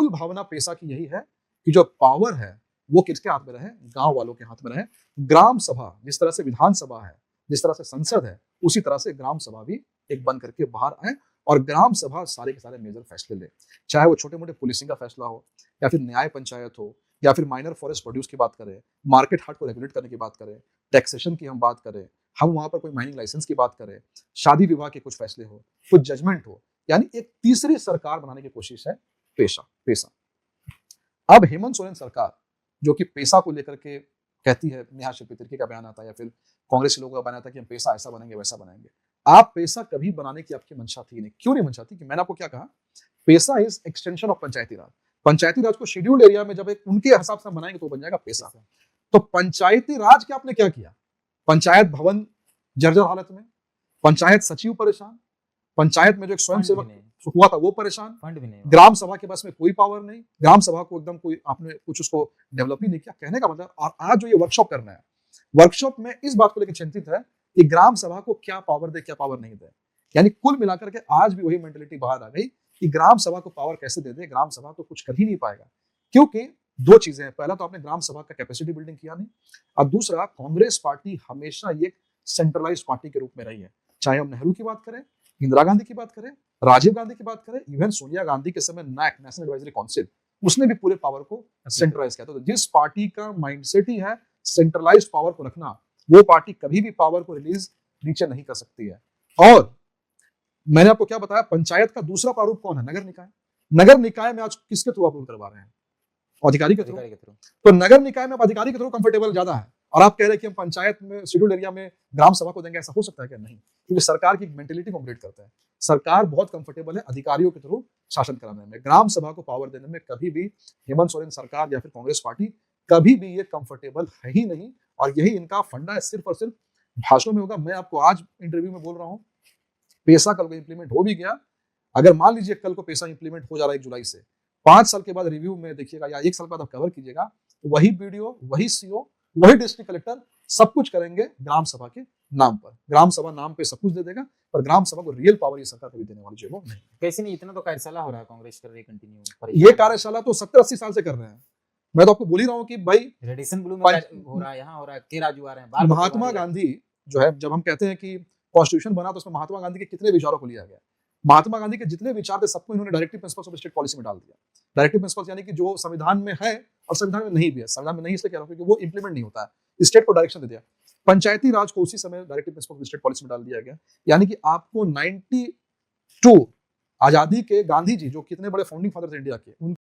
मूल भावना पेशा की यही है कि जो पावर है वो किसके हाथ में रहे, गांव वालों के हाथ में रहे। ग्राम सभा, जिस तरह से विधानसभा है, जिस तरह से संसद है, उसी तरह से ग्राम सभा भी एक बन करके बाहर आए और ग्राम सभा सारे के सारे मेजर फैसले ले, चाहे वो छोटे मोटे पुलिसिंग का फैसला हो, या फिर न्याय पंचायत हो, या फिर माइनर फॉरेस्ट प्रोड्यूस की बात करें, मार्केट हाट को रेगुलेट करने की बात करें, टैक्सेशन की हम बात करें, हम वहां पर कोई माइनिंग लाइसेंस की बात करें, शादी विवाह के कुछ फैसले हो, कुछ जजमेंट हो, यानी एक तीसरी सरकार बनाने की कोशिश है पेशा पेशा। अब हेमंत सोरेन सरकार जो कि पेशा को लेकर के कहती है, नेहा शेट्टी तिर्की का बयान आता है या फिर कांग्रेस के लोगों का बयान आता है कि हम पेशा ऐसा बनेंगे वैसा बनेंगे। आप पेशा कभी बनाने की आपकी मंशा थी नहीं। क्यों नहीं मंशा थी? कि मैंने आपको क्या कहा, पेशा इज एक्सटेंशन ऑफ पंचायती राज। पंचायती राज को शेड्यूल्ड एरिया में जब एक उनके हिसाब से बनाएंगे तो बन जाएगा पेशा। तो पंचायती राज के आपने क्या किया, पंचायत भवन जर्जर हालत में, पंचायत सचिव परेशान, पंचायत में जो एक स्वयं सेवक हुआ था वो परेशान, फंड भी नहीं, ग्राम सभा के पास में कोई पावर नहीं, ग्राम सभा को एकदम कोई आपने कुछ उसको डेवलप ही नहीं किया। कहने का मतलब, और आज जो ये वर्कशॉप करना है, वर्कशॉप में इस बात को लेकर चिंतित है कि ग्राम सभा को क्या पावर दे, क्या पावर नहीं दे। यानी कुल मिलाकर के आज भी वही मेंटेलिटी बाहर आ गई कि ग्राम सभा को पावर कैसे दे दे, ग्राम सभा तो कुछ कर ही नहीं पाएगा। क्योंकि दो चीजें हैं, पहला तो आपने ग्राम सभा का कैपेसिटी बिल्डिंग किया नहीं, और दूसरा कांग्रेस पार्टी हमेशा ये सेंट्रलाइज्ड पार्टी के रूप में रही है। चाहे हम नेहरू की बात करें, इंदिरा गांधी की बात करें, राजीव गांधी की बात करें, इवन सोनिया गांधी के समय नैक, नेशनल एडवाइजरी काउंसिल, उसने भी पूरे पावर को सेंट्रलाइज किया। तो जिस पार्टी का माइंडसेट ही है सेंट्रलाइज्ड पावर को रखना, वो पार्टी कभी भी पावर को रिलीज नीचे नहीं कर सकती है। और मैंने आपको क्या बताया, पंचायत का दूसरा प्रारूप कौन है, नगर निकाय। नगर निकाय में आज किसके थ्रू अप्रूव करवा रहे हैं, अधिकारी के थ्रू। तो नगर निकाय में अब अधिकारी के थ्रू कंफर्टेबल ज्यादा है, और आप कह रहे हैं कि हम पंचायत में शेड्यूल्ड एरिया में ग्राम सभा को देंगे, ऐसा हो सकता है क्या? नहीं, क्योंकि सरकार की मेंटेलिटी को अपग्रेड करता है। सरकार बहुत कंफर्टेबल है अधिकारियों के थ्रू शासन कराने में, ग्राम सभा को पावर देने में कभी भी हेमंत सोरेन सरकार या फिर कांग्रेस पार्टी कभी भी ये कंफर्टेबल है ही नहीं। और यही इनका फंडा है, सिर्फ और सिर्फ भाषणों में होगा। मैं आपको आज इंटरव्यू में बोल रहा हूं, पेशा कल को इंप्लीमेंट हो भी गया, अगर मान लीजिए कल को पेशा इंप्लीमेंट हो जा रहा है 1 जुलाई से, 5 साल के बाद रिव्यू में देखिएगा या 1 साल बाद आप कवर कीजिएगा, तो वही वीडियो, वही सीओ, वही डिस्ट्रिक्ट कलेक्टर सब कुछ करेंगे ग्राम सभा के नाम पर। ग्राम सभा नाम पे सब कुछ दे देगा, पर ग्राम सभा को रियल पावर ये सरकार कभी देने वाली जो वो नहीं। कैसे नहीं, इतना तो कार्यशाला हो रहा है, कांग्रेस कर रही है कंटिन्यू। ये कार्यशाला तो 70-80 साल से कर रहे हैं। मैं तो आपको बोल ही रहा हूँ कि भाई रेडिएशन ब्लू में हो रहा है, यहाँ हो रहा है, के राजू आ रहे हैं। महात्मा गांधी जो है, जब हम कहते हैं कि कॉन्स्टिट्यूशन बना तो उसमें महात्मा गांधी के कितने विचारों को लिया गया, महात्मा गांधी के जितने विचार थे सबको इन्होंने directive principles of state policy में डाल दिया। डायरेक्टिव प्रिंसिपल्स यानी कि जो संविधान में है और संविधान में नहीं भी है। संविधान में नहीं इसलिए कह रहा हूं क्योंकि वो इंप्लीमेंट नहीं होता है, स्टेट को डायरेक्शन दे दिया। पंचायती राज को उसी समय directive principle of state policy में डाल दिया गया। यानी कि आपको 92 आजादी के गांधी जी जो कितने बड़े फाउंडिंग फादर थे इंडिया के,